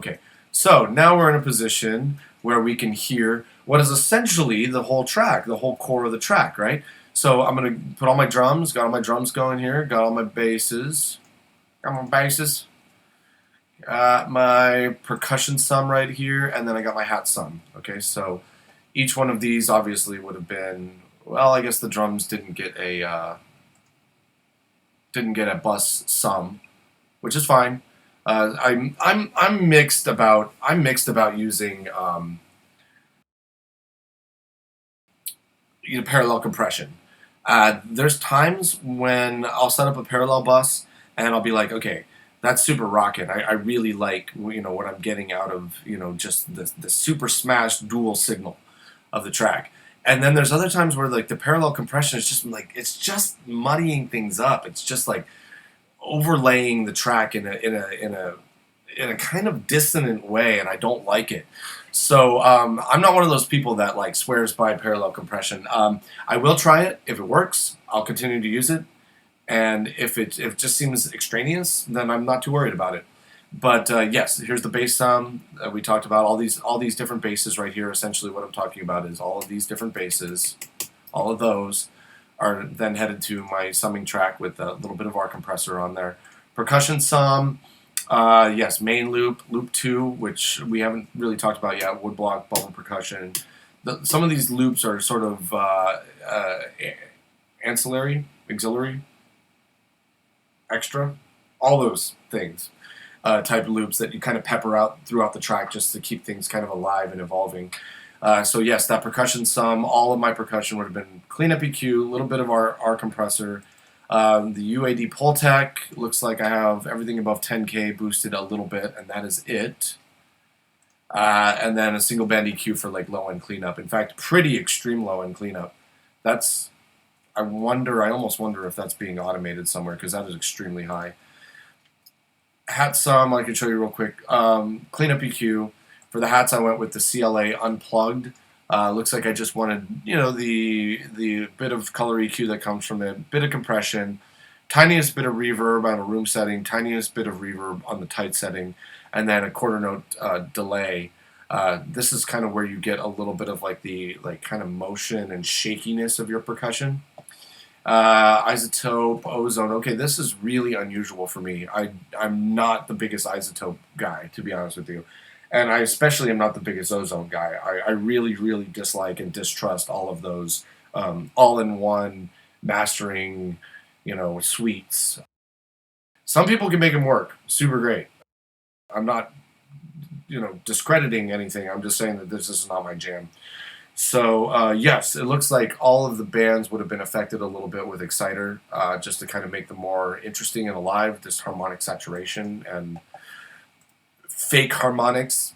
Okay, so now we're in a position where we can hear what is essentially the whole track, the whole core of the track, right? So I'm going to put all my drums, got all my drums going here, got all my basses, got my percussion sum right here, and then I got my hat sum. Okay, so each one of these obviously would have been, well, I guess the drums didn't get a bus sum, which is fine. I'm mixed about using parallel compression. There's times when I'll set up a parallel bus and I'll be like, okay, that's super rockin'. I really like what I'm getting out of just the super smashed dual signal of the track. And then there's other times where like the parallel compression is just like it's just muddying things up. It's just like overlaying the track in a kind of dissonant way, and I don't like it. So I'm not one of those people that like swears by parallel compression. I will try it if it works. I'll continue to use it, and if it just seems extraneous, then I'm not too worried about it. But yes, here's the bass sum that we talked about. All these different basses right here. Essentially, what I'm talking about is all of these different basses. All of those are then headed to my summing track with a little bit of our compressor on there. Percussion sum. Yes, main loop, loop 2, which we haven't really talked about yet, woodblock, bubble percussion. Some of these loops are sort of ancillary, auxiliary, extra, all those things, type of loops that you kind of pepper out throughout the track just to keep things kind of alive and evolving. So yes, that percussion sum, all of my percussion would have been cleanup EQ, a little bit of our compressor. The UAD Pultec looks like I have everything above 10K boosted a little bit, and that is it. And then a single band EQ for like low end cleanup. In fact, pretty extreme low end cleanup. I almost wonder if that's being automated somewhere because that is extremely high. Hat sum, I can show you real quick. Cleanup EQ. For the hats, I went with the CLA Unplugged. Looks like I just wanted, the bit of color EQ that comes from it, bit of compression, tiniest bit of reverb on a room setting, tiniest bit of reverb on the tight setting, and then a quarter note delay. This is kind of where you get a little bit of like the kind of motion and shakiness of your percussion. Isotope, ozone. Okay, this is really unusual for me. I'm not the biggest isotope guy, to be honest with you. And I especially am not the biggest ozone guy. I really, really dislike and distrust all of those all-in-one mastering, suites. Some people can make them work super great. I'm not, discrediting anything. I'm just saying that this is not my jam. So, yes, it looks like all of the bands would have been affected a little bit with Accipiter, just to kind of make them more interesting and alive, this harmonic saturation and fake harmonics,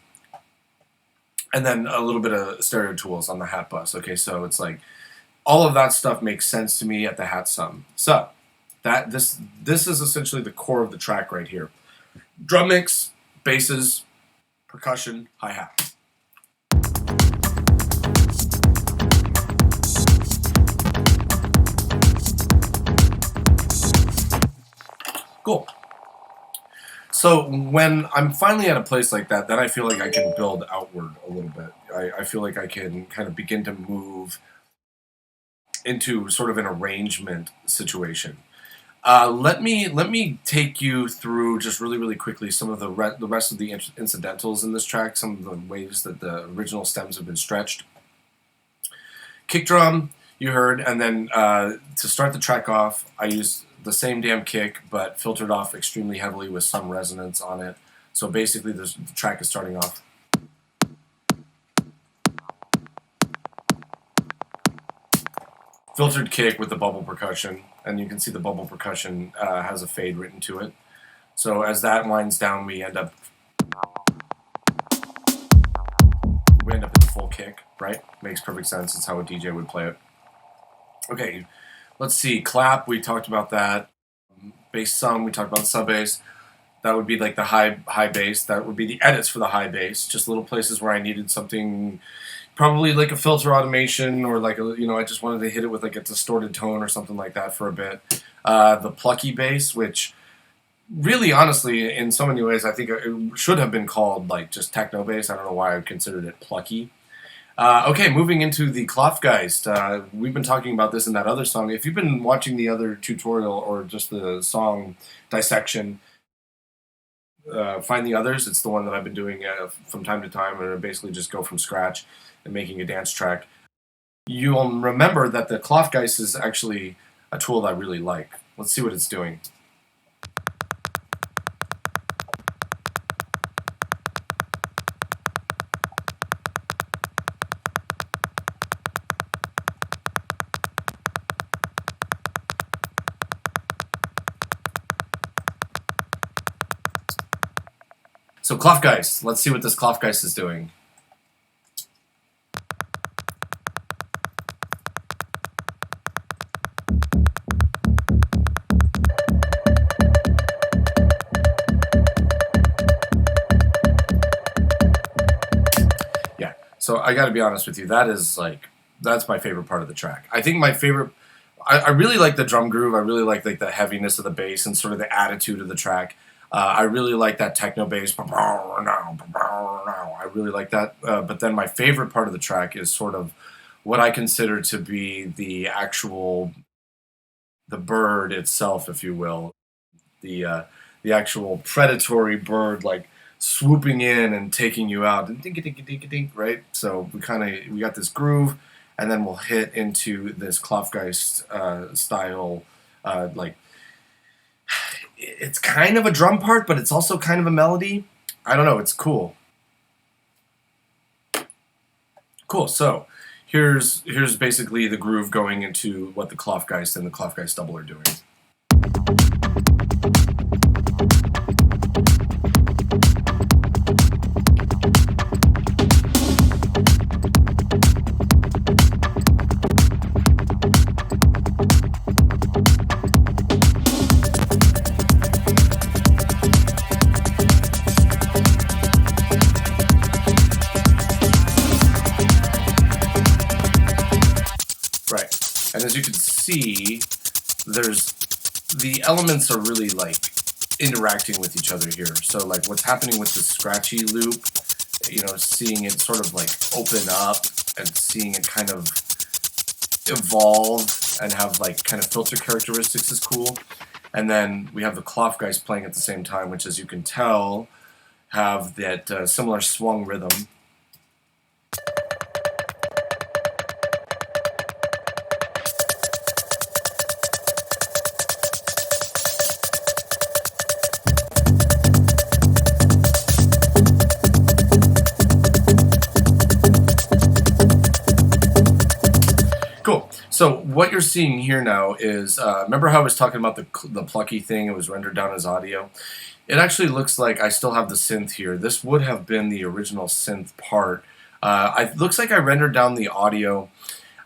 and then a little bit of stereo tools on the hat bus. Okay, so it's like all of that stuff makes sense to me at the hat sum. So this is essentially the core of the track right here. Drum mix, basses, percussion, hi-hat. Cool. So when I'm finally at a place like that, then I feel like I can build outward a little bit. I feel like I can kind of begin to move into sort of an arrangement situation. Let me take you through just really, really quickly some of the rest of the incidentals in this track, some of the ways that the original stems have been stretched. Kick drum, you heard, and then to start the track off, I used the same damn kick, but filtered off extremely heavily with some resonance on it. So basically, the track is starting off. Filtered kick with the bubble percussion, and you can see the bubble percussion has a fade written to it. So as that winds down, we end up in the full kick, right? Makes perfect sense. It's how a DJ would play it. Okay. Let's see, clap, we talked about that. Bass sum, we talked about sub bass. That would be like the high bass. That would be the edits for the high bass. Just little places where I needed something, probably like a filter automation, or like I just wanted to hit it with like a distorted tone or something like that for a bit. The plucky bass, which Really, honestly, in so many ways, I think it should have been called like just techno bass. I don't know why I considered it plucky. Okay, moving into the Klopfgeist. We've been talking about this in that other song. If you've been watching the other tutorial or just the song dissection, find the others. It's the one that I've been doing from time to time, and I basically just go from scratch and making a dance track. You'll remember that the Klopfgeist is actually a tool that I really like. Let's see what it's doing. So Klopfgeist, let's see what this Klopfgeist is doing. Yeah, so I gotta be honest with you, that's my favorite part of the track. I think my favorite, I really like the drum groove, I really like the heaviness of the bass and sort of the attitude of the track. I really like that techno bass. I really like that. But then my favorite part of the track is sort of what I consider to be the bird itself, if you will, the actual predatory bird, like swooping in and taking you out, and dink dink dink dink, right? So we got this groove, and then we'll hit into this Klopfgeist style, like it's kind of a drum part, but it's also kind of a melody. I don't know. It's cool. Cool. So here's basically the groove going into what the Klopfgeist and the Klopfgeist double are doing. Right. And as you can see, there's the elements are really like interacting with each other here. So like what's happening with the scratchy loop, seeing it sort of like open up and seeing it kind of evolve and have like kind of filter characteristics is cool. And then we have the Klopfgeist playing at the same time, which, as you can tell, have that similar swung rhythm. Cool. So what you're seeing here now is, remember how I was talking about the plucky thing? It was rendered down as audio. It actually looks like I still have the synth here. This would have been the original synth part. It looks like I rendered down the audio.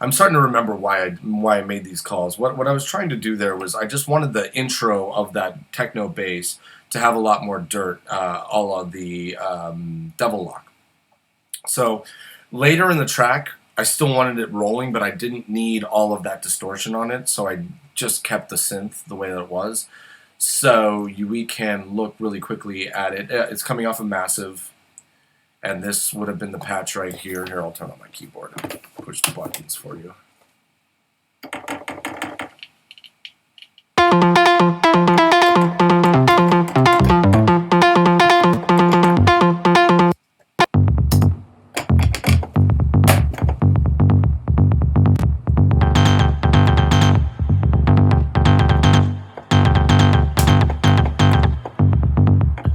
I'm starting to remember why I made these calls. What I was trying to do there was I just wanted the intro of that techno bass to have a lot more dirt, all of the Devil Lock. So later in the track, I still wanted it rolling, but I didn't need all of that distortion on it, so I just kept the synth the way that it was. So we can look really quickly at it. It's coming off a Massive, and this would have been the patch right here. Here, I'll turn on my keyboard and push the buttons for you.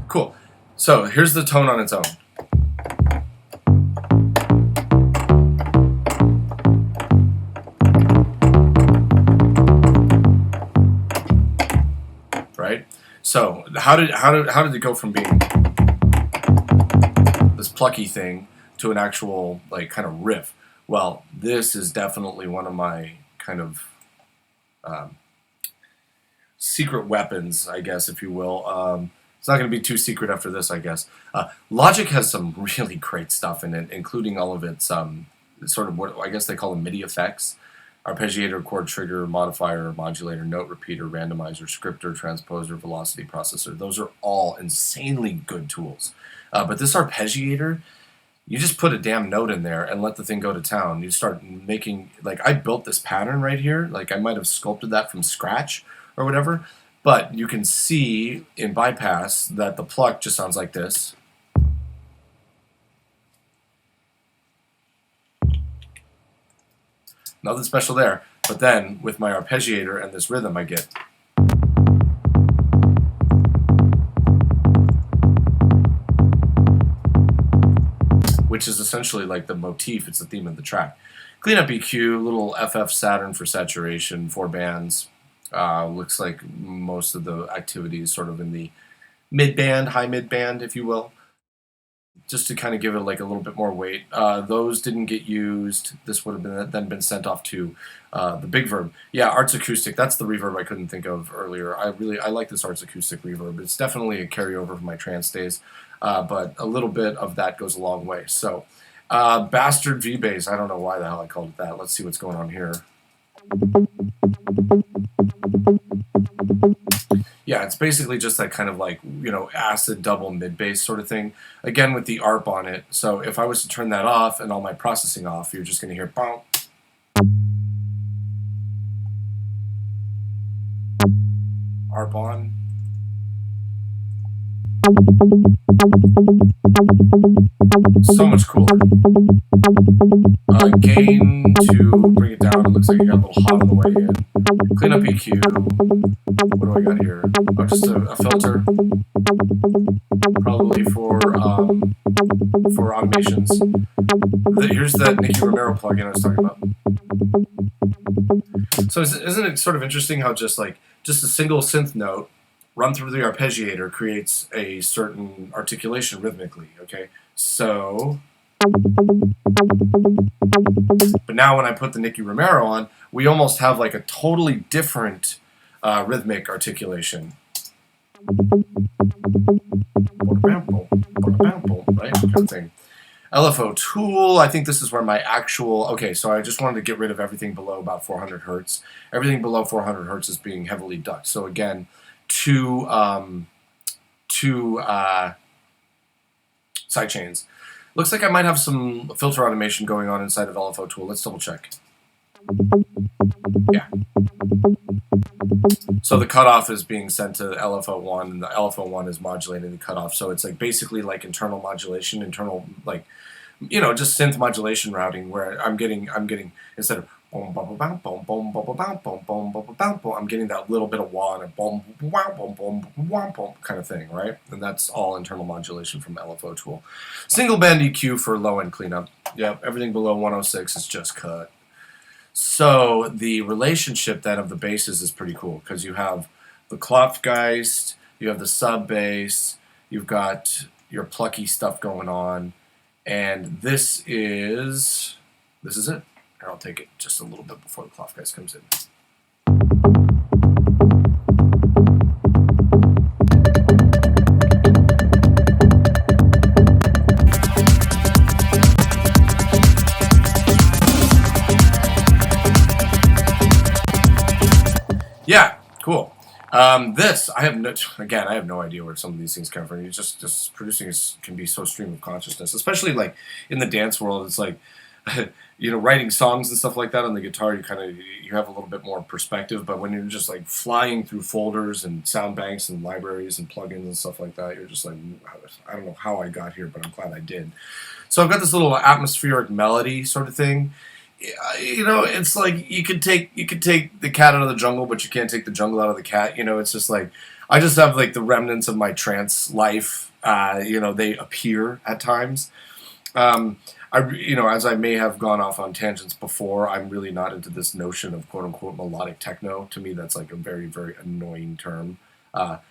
Cool. So here's the tone on its own. Right? So how did it go from being this plucky thing to an actual like kind of riff? Well, this is definitely one of my kind of secret weapons, I guess, if you will. It's not going to be too secret after this, I guess. Logic has some really great stuff in it, including all of its sort of what I guess they call them MIDI effects. arpeggiator, chord trigger, modifier, modulator, note repeater, randomizer, scripter, transposer, velocity processor. Those are all insanely good tools. But this arpeggiator, you just put a damn note in there and let the thing go to town. You start making, like, I built this pattern right here. Like, I might have sculpted that from scratch or whatever. But you can see in bypass that the pluck just sounds like this. Nothing special there. But then with my arpeggiator and this rhythm I get. Which is essentially like the motif, it's the theme of the track. Cleanup EQ, little FF Saturn for saturation, 4 bands. Looks like most of the activities sort of in the mid-band, high mid-band, if you will. Just to kind of give it like a little bit more weight. Those didn't get used. This would have been sent off to the Big Verb. Yeah, Arts Acoustic. That's the reverb I couldn't think of earlier. I like this Arts Acoustic reverb. It's definitely a carryover from my trance days, but a little bit of that goes a long way. So, Bastard V-Bass. I don't know why the hell I called it that. Let's see what's going on here. Yeah, it's basically just that kind of like, you know, acid double mid-bass sort of thing. Again, with the ARP on it. So if I was to turn that off and all my processing off, you're just going to hear bonk. ARP on. So much cooler. Gain to bring it down. It looks like you got a little hot on the way in. Cleanup EQ. What do I got here? Oh, just a filter. Probably for automations. Here's that Nicky Romero plugin I was talking about. So isn't it sort of interesting how just a single synth note run through the arpeggiator creates a certain articulation rhythmically, okay? So, but now when I put the Nicky Romero on, we almost have like a totally different rhythmic articulation. Right? Kind of thing. LFO Tool, I think this is where my actual, okay, so I just wanted to get rid of everything below about 400 hertz. Everything below 400 hertz is being heavily ducked. So again, two side chains. Looks like I might have some filter automation going on inside of LFO Tool. Let's double check. Yeah. So the cutoff is being sent to LFO1, and the LFO1 is modulating the cutoff. So it's like basically like internal modulation, internal like, you know, just synth modulation routing where I'm getting instead of boom boom boom boom boom boom boom boom boom boom boom, I'm getting that little bit of wah and a boom wow boom boom wow boom kind of thing, right? And that's all internal modulation from LFO Tool. Single band EQ for low end cleanup. Yep, everything below 106 is just cut. So the relationship then of the basses is pretty cool because you have the Klopfgeist, you have the sub bass, you've got your plucky stuff going on, and this is it. And I'll take it just a little bit before the Klopfgeist comes in. Yeah, cool. This, I have no idea where some of these things come from. You just producing can be so stream of consciousness, especially like in the dance world. It's like, you know, writing songs and stuff like that on the guitar, you have a little bit more perspective. But when you're just like flying through folders and sound banks and libraries and plugins and stuff like that, you're just like, I don't know how I got here, but I'm glad I did. So I've got this little atmospheric melody sort of thing. You know, it's like you could take the cat out of the jungle, but you can't take the jungle out of the cat. You know, it's just like I just have like the remnants of my trance life. You know, they appear at times. You know, as I may have gone off on tangents before, I'm really not into this notion of quote unquote melodic techno. To me, that's like a very, very annoying term.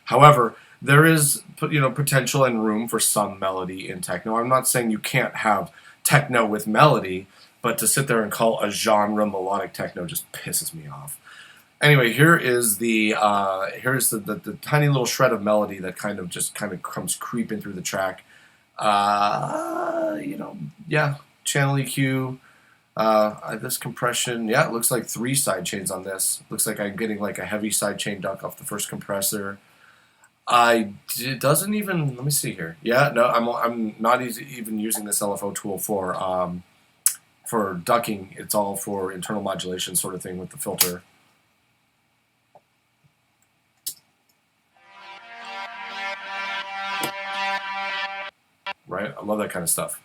However, there is, you know, potential and room for some melody in techno. I'm not saying you can't have techno with melody, but to sit there and call a genre melodic techno just pisses me off. Anyway, here's the tiny little shred of melody that kind of comes creeping through the track. You know, yeah, channel EQ, This compression, yeah, it looks like 3 side chains on this. Looks like I'm getting like a heavy side chain duck off the first compressor. It doesn't even. Let me see here. Yeah, no, I'm not even using this LFO tool for ducking. It's all for internal modulation sort of thing with the filter. Right, I love that kind of stuff.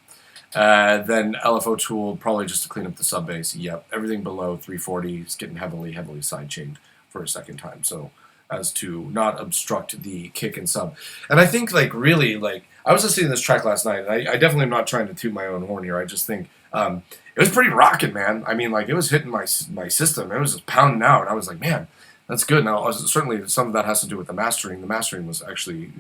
Then LFO tool probably just to clean up the sub bass. Yep, everything below 340 is getting heavily side chained for a second time. So as to not obstruct the kick and sub. And I think like really like I was listening to this track last night, and I definitely am not trying to toot my own horn here. I just think it was pretty rocking, man. I mean, like it was hitting my system. It was just pounding out. And I was like, man, that's good. Now certainly some of that has to do with the mastering. The mastering was actually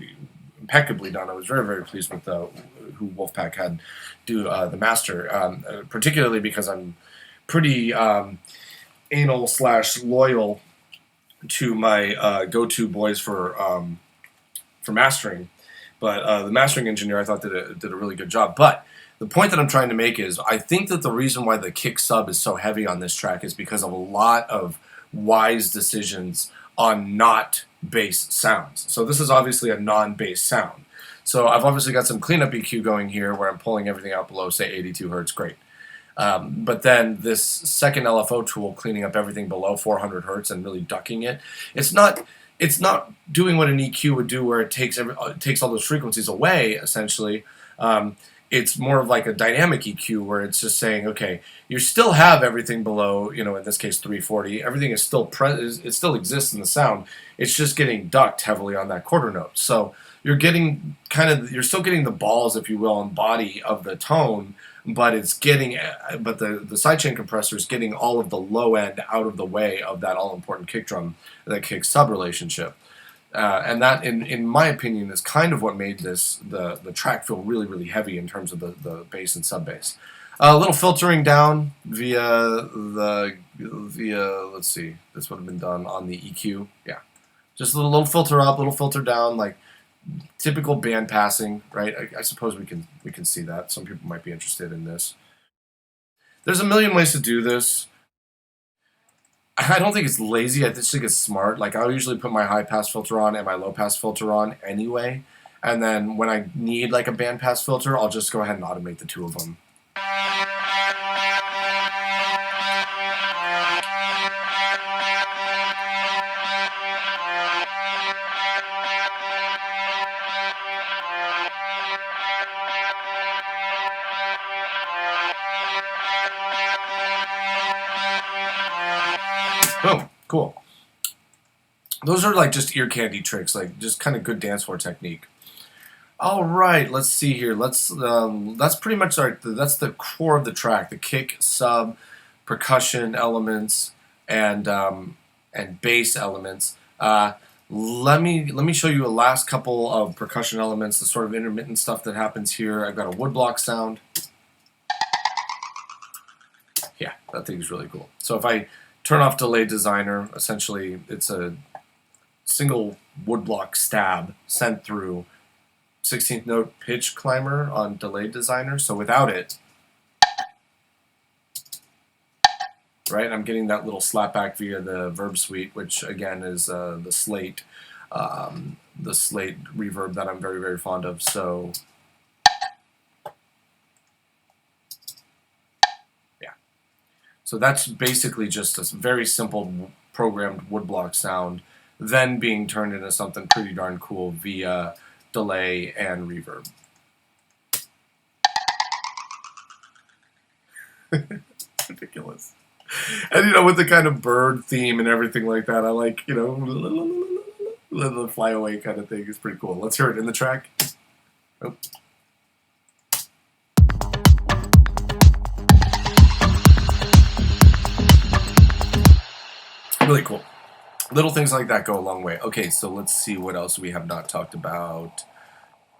impeccably done. I was very pleased with who Wulfpack had do the master, particularly because I'm pretty anal / loyal to my go-to boys for mastering, but the mastering engineer I thought did a really good job. But the point that I'm trying to make is I think that the reason why the kick sub is so heavy on this track is because of a lot of wise decisions on not bass sounds. So this is obviously a non-bass sound. So I've obviously got some cleanup EQ going here where I'm pulling everything out below, say, 82 hertz, great. But then this second LFO tool cleaning up everything below 400 hertz and really ducking it, it's not doing what an EQ would do where it takes all those frequencies away, essentially. It's more of like a dynamic EQ where it's just saying, okay, you still have everything below, in this case 340. Everything is still it still exists in the sound. It's just getting ducked heavily on that quarter note. So you're getting you're still getting the balls, if you will, and body of the tone, but the sidechain compressor is getting all of the low end out of the way of that all important kick drum, that kick sub relationship. And that, in my opinion, is kind of what made the track feel really heavy in terms of the bass and sub bass. A little filtering down via let's see, this would have been done on the EQ. Yeah, just a little filter up, little filter down, like typical band passing, right? I suppose we can see that. Some people might be interested in this. There's a million ways to do this. I don't think it's lazy. I just think it's smart. Like I'll usually put my high pass filter on and my low pass filter on anyway, and then when I need like a band pass filter, I'll just go ahead and automate the two of them. Boom, cool. Those are like just ear candy tricks, like just kind of good dance floor technique. All right, let's see here. That's pretty much that's the core of the track: the kick, sub, percussion elements, and bass elements. Let me show you a last couple of percussion elements, the sort of intermittent stuff that happens here. I've got a woodblock sound. Yeah, that thing is really cool. So if I turn off Delay Designer, essentially it's a single woodblock stab sent through 16th note pitch climber on Delay Designer. So without it, right, I'm getting that little slapback via the verb suite, which again is the slate reverb that I'm very fond of. So yeah, so that's basically just a very simple programmed woodblock sound, then being turned into something pretty darn cool via delay and reverb. Ridiculous. And with the kind of bird theme and everything like that, I like, the fly away kind of thing is pretty cool. Let's hear it in the track. Oh. Really cool. Little things like that go a long way. Okay, so let's see what else we have not talked about.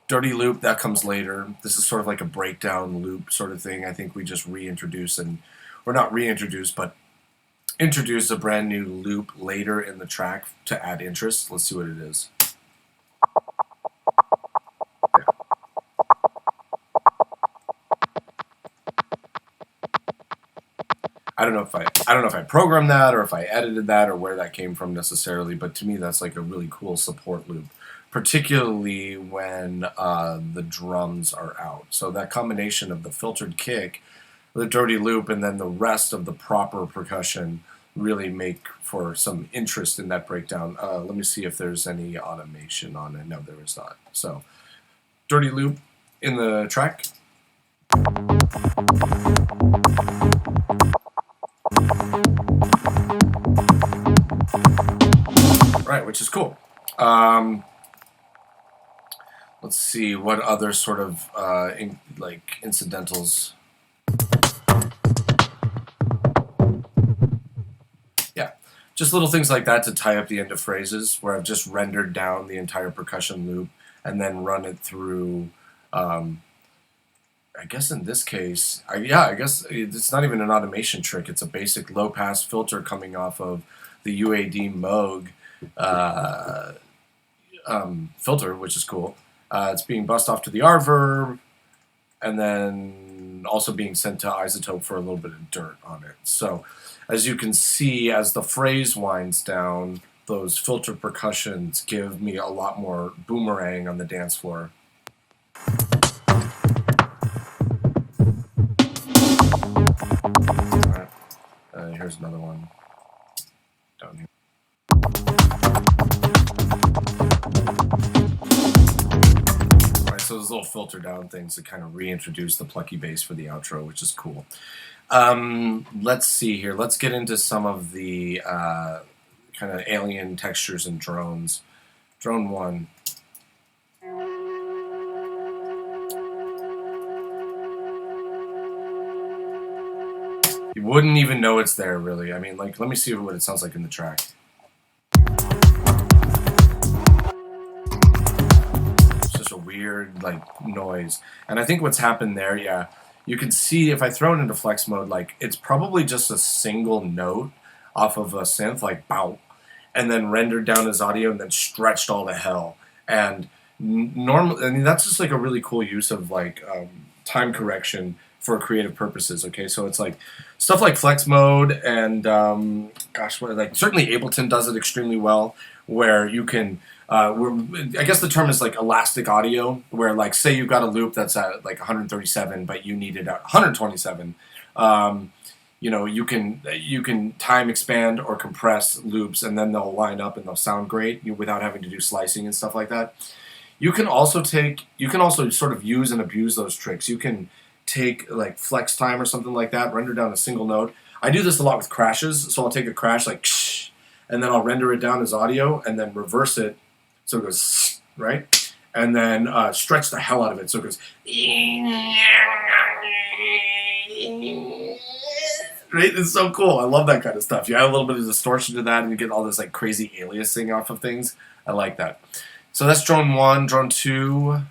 Dirty loop, that comes later. This is sort of like a breakdown loop sort of thing. I think we just reintroduce or not reintroduce, but introduce a brand new loop later in the track to add interest. Let's see what it is. Yeah. 。 . 。 . . . . . . . . . . . . . . . . . . . . . . . . . . . . . . . . . . . . . . . . . . . . . . . . . . . . . . . I don't know if I programmed that or if I edited that or where that came from necessarily, but to me that's like a really cool support loop, particularly when the drums are out. So that combination of the filtered kick, the dirty loop, and then the rest of the proper percussion really make for some interest in that breakdown. Let me see if there's any automation on it. No, there is not. So dirty loop in the track. Right, which is cool. Let's see what other sort of like incidentals. Yeah, just little things like that to tie up the end of phrases where I've just rendered down the entire percussion loop and then run it through. I guess in this case, I guess it's not even an automation trick. It's a basic low-pass filter coming off of the UAD Moog filter, which is cool. It's being bussed off to the R verb, and then also being sent to isotope for a little bit of dirt on it. So, as you can see, as the phrase winds down, those filtered percussions give me a lot more boomerang on the dance floor. Alright, here's another one down here. So those little filter down things to kind of reintroduce the plucky bass for the outro, which is cool. Let's see here. Let's get into some of the kind of alien textures and drones. Drone 1. You wouldn't even know it's there, really. I mean, like, let me see what it sounds like in the track. Weird like noise, and I think what's happened there, yeah, you can see if I throw it into flex mode, like it's probably just a single note off of a synth, like bow, and then rendered down as audio and then stretched all to hell. And normally, I mean, that's just like a really cool use of like time correction for creative purposes. Okay, so it's like stuff like flex mode and gosh, what, like certainly Ableton does it extremely well, where you can. I guess the term is like elastic audio, where like say you've got a loop that's at like 137, but you need it at 127. You know, you can time expand or compress loops, and then they'll line up and they'll sound great without having to do slicing and stuff like that. You can also sort of use and abuse those tricks. You can take like flex time or something like that, render down a single note. I do this a lot with crashes, so I'll take a crash like, and then I'll render it down as audio, and then reverse it. So it goes, right? And then stretch the hell out of it. So it goes, right? It's so cool. I love that kind of stuff. You add a little bit of distortion to that and you get all this like crazy aliasing off of things. I like that. So that's drone 1. Drone 2.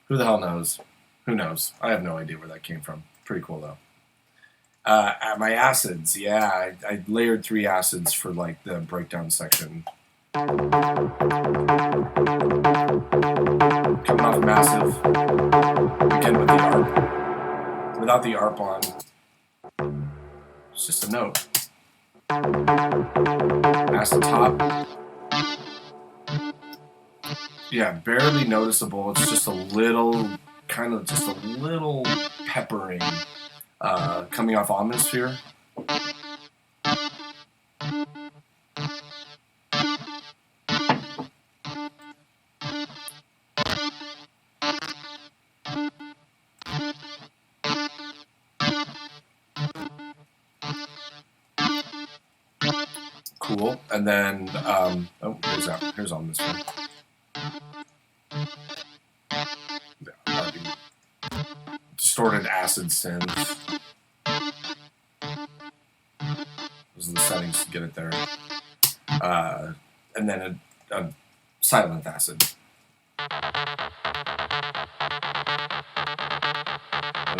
Who the hell knows? Who knows? I have no idea where that came from. Pretty cool, though. My acids, yeah. I layered 3 acids for, like, the breakdown section. Coming off massive. Again, with the ARP. Without the ARP on. It's just a note. Acid top. Yeah, barely noticeable. It's just a little... kind of just a little peppering coming off atmosphere. Cool. And then here's on this one. Distorted acid synth. Those are the settings to get it there. And then a silent acid. And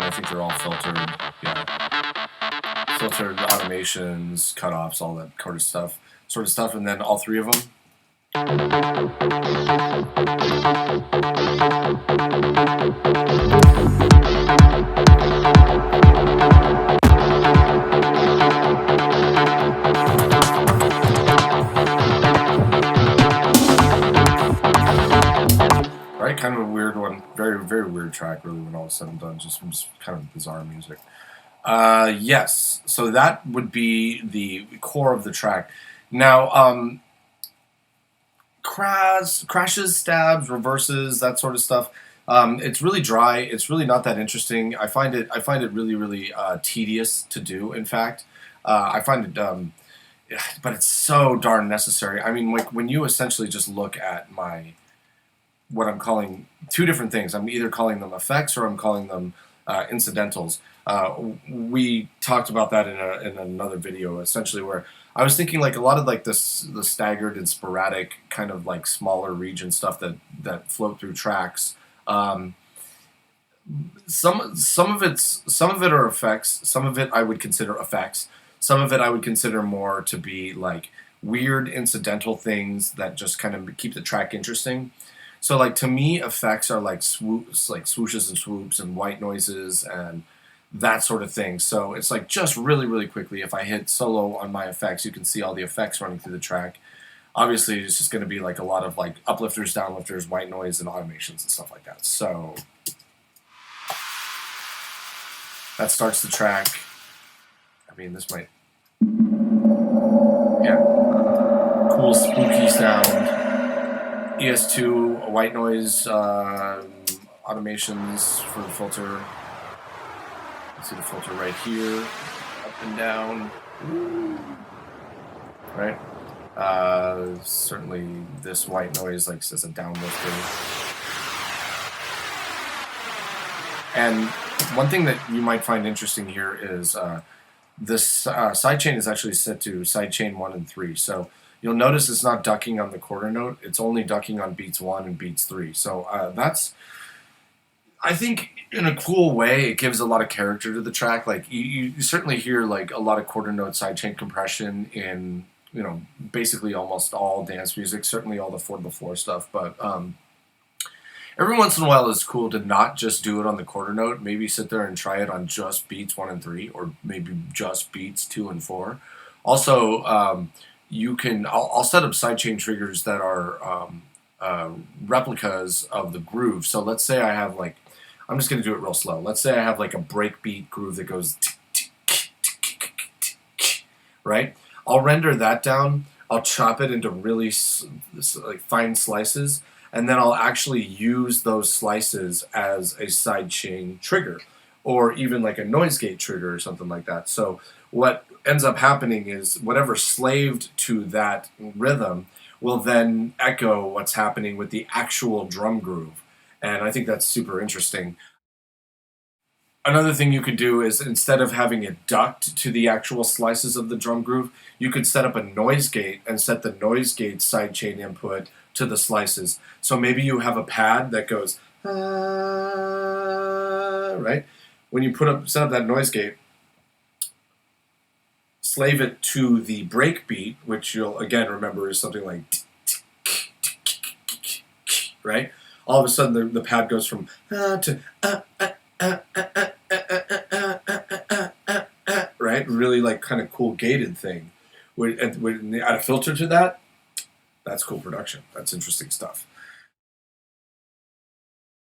I think they're all filtered. Yeah. Filtered automations, cutoffs, all that sort of stuff. And then all 3 of them. Right, kind of a weird one. Very, very weird track, really, when all is said and done. Just kind of bizarre music. Yes, so that would be the core of the track. Now, crashes, stabs, reverses, that sort of stuff. It's really dry. It's really not that interesting. I find it. I find it really, really tedious to do. In fact, I find it. But it's so darn necessary. I mean, like when you essentially just look at my what I'm calling two different things. I'm either calling them effects or I'm calling them incidentals. We talked about that in another video, essentially, where I was thinking like a lot of like this the staggered and sporadic kind of like smaller region stuff that float through tracks. Some of it are effects. Some of it I would consider effects. Some of it I would consider more to be like weird incidental things that just kind of keep the track interesting. So like to me, effects are like swoops, like swooshes and swoops and white noises and that sort of thing. So it's like just really, really quickly, if I hit solo on my effects, you can see all the effects running through the track. Obviously, it's just going to be like a lot of like uplifters, downlifters, white noise, and automations and stuff like that. So that starts the track. I mean, this might, yeah, cool spooky sound. ES2, white noise, automations for the filter. You see the filter right here, up and down. Right? Certainly this white noise like as a downlifter. And one thing that you might find interesting here is this sidechain is actually set to sidechain 1 and 3. So you'll notice it's not ducking on the quarter note. It's only ducking on beats 1 and beats 3. So that's, I think, in a cool way, it gives a lot of character to the track. Like you certainly hear like a lot of quarter note sidechain compression in basically almost all dance music. Certainly all the 4-to-the-floor stuff, but every once in a while it's cool to not just do it on the quarter note. Maybe sit there and try it on just beats 1 and 3, or maybe just beats 2 and 4. Also, you can. I'll set up sidechain triggers that are replicas of the groove. So let's say I have like, I'm just going to do it real slow. Let's say I have like a breakbeat groove that goes right. I'll render that down. I'll chop it into really like fine slices, and then I'll actually use those slices as a sidechain trigger, or even like a noise gate trigger or something like that. So what ends up happening is whatever slaved to that rhythm will then echo what's happening with the actual drum groove. And I think that's super interesting. Another thing you could do is instead of having it ducked to the actual slices of the drum groove, you could set up a noise gate and set the noise gate sidechain input to the slices. So maybe you have a pad that goes, right? When you set up that noise gate, slave it to the break beat, which you'll again remember is something like right? All of a sudden the pad goes from to right? Really like kind of cool gated thing. When you add a filter to that, that's cool production. That's interesting stuff.